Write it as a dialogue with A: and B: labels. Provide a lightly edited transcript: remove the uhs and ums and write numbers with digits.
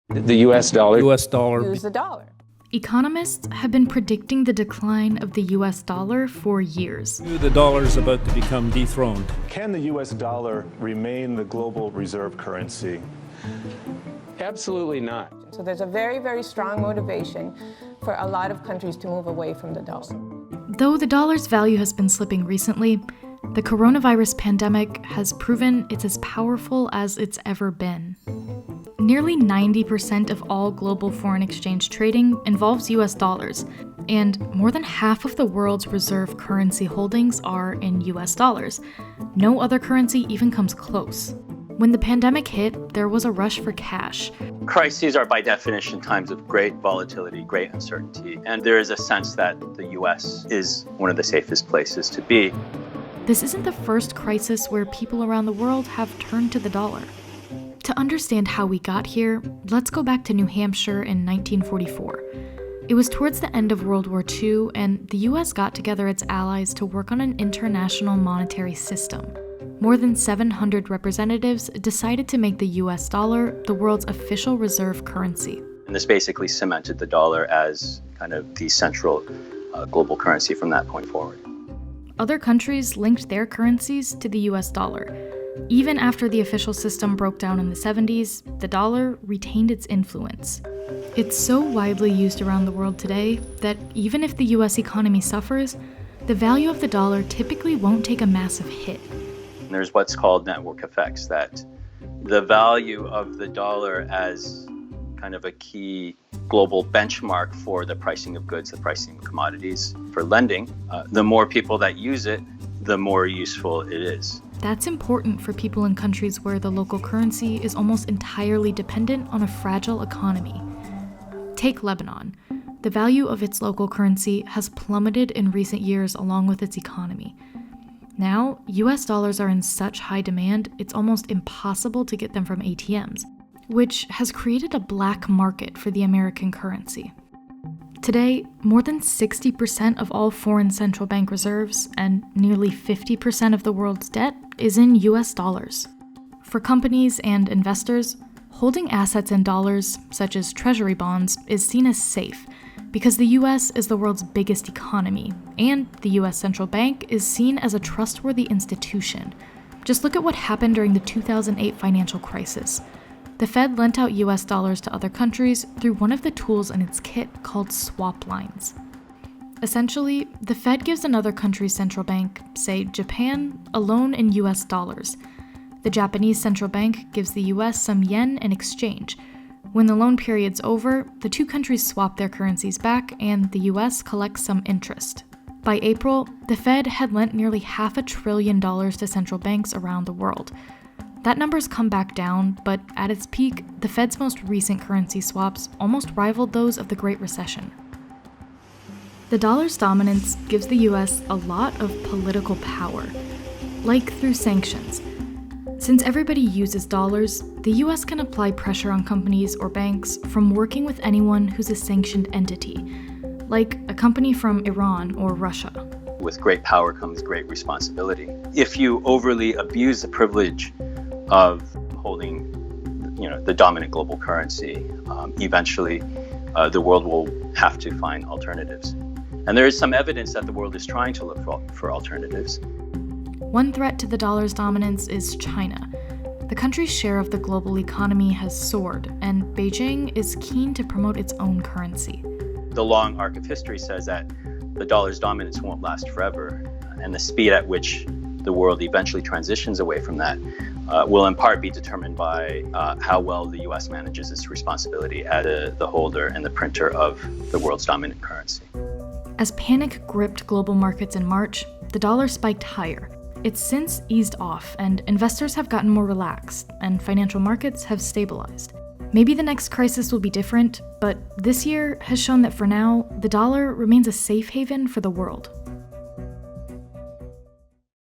A: The US dollar.
B: US dollar.
C: Use the dollar.
D: Economists have been predicting the decline of the US dollar for years.
B: The dollar's about to become dethroned.
E: Can the US dollar remain the global reserve currency?
A: Absolutely not.
C: So there's a very, very strong motivation for a lot of countries to move away from the dollar.
D: Though the dollar's value has been slipping recently, the coronavirus pandemic has proven it's as powerful as it's ever been. Nearly 90% of all global foreign exchange trading involves US dollars, and more than half of the world's reserve currency holdings are in US dollars. No other currency even comes close. When the pandemic hit, there was a rush for cash.
F: Crises are by definition times of great volatility, great uncertainty, and there is a sense that the US is one of the safest places to be.
D: This isn't the first crisis where people around the world have turned to the dollar. To understand how we got here, let's go back to New Hampshire in 1944. It was towards the end of World War II, and the US got together its allies to work on an international monetary system. More than 700 representatives decided to make the US dollar the world's official reserve currency.
F: And this basically cemented the dollar as kind of the central global currency from that point forward.
D: Other countries linked their currencies to the US dollar. Even after the official system broke down in the 70s, the dollar retained its influence. It's so widely used around the world today that even if the US economy suffers, the value of the dollar typically won't take a massive hit.
F: And there's what's called network effects, that the value of the dollar as kind of a key global benchmark for the pricing of goods, the pricing of commodities, for lending, the more people that use it, the more useful it is.
D: That's important for people in countries where the local currency is almost entirely dependent on a fragile economy. Take Lebanon. The value of its local currency has plummeted in recent years along with its economy. Now, US dollars are in such high demand, it's almost impossible to get them from ATMs, which has created a black market for the American currency. Today, more than 60% of all foreign central bank reserves and nearly 50% of the world's debt is in US dollars. For companies and investors, holding assets in dollars, such as treasury bonds, is seen as safe because the US is the world's biggest economy, and the US central bank is seen as a trustworthy institution. Just look at what happened during the 2008 financial crisis. The Fed lent out US dollars to other countries through one of the tools in its kit called swap lines. Essentially, the Fed gives another country's central bank, say Japan, a loan in US dollars. The Japanese central bank gives the US some yen in exchange. When the loan period's over, the two countries swap their currencies back and the US collects some interest. By April, the Fed had lent nearly $500 billion to central banks around the world. That number's come back down, but at its peak, the Fed's most recent currency swaps almost rivaled those of the Great Recession. The dollar's dominance gives the US a lot of political power, like through sanctions. Since everybody uses dollars, the US can apply pressure on companies or banks from working with anyone who's a sanctioned entity, like a company from Iran or Russia.
F: With great power comes great responsibility. If you overly abuse the privilege of holding, the dominant global currency, eventually the world will have to find alternatives. And there is some evidence that the world is trying to look for alternatives.
D: One threat to the dollar's dominance is China. The country's share of the global economy has soared, and Beijing is keen to promote its own currency.
F: The long arc of history says that the dollar's dominance won't last forever, and the speed at which the world eventually transitions away from that will in part be determined by how well the US manages its responsibility as the holder and the printer of the world's dominant currency.
D: As panic gripped global markets in March, the dollar spiked higher. It's since eased off, and investors have gotten more relaxed, and financial markets have stabilized. Maybe the next crisis will be different, but this year has shown that for now, the dollar remains a safe haven for the world.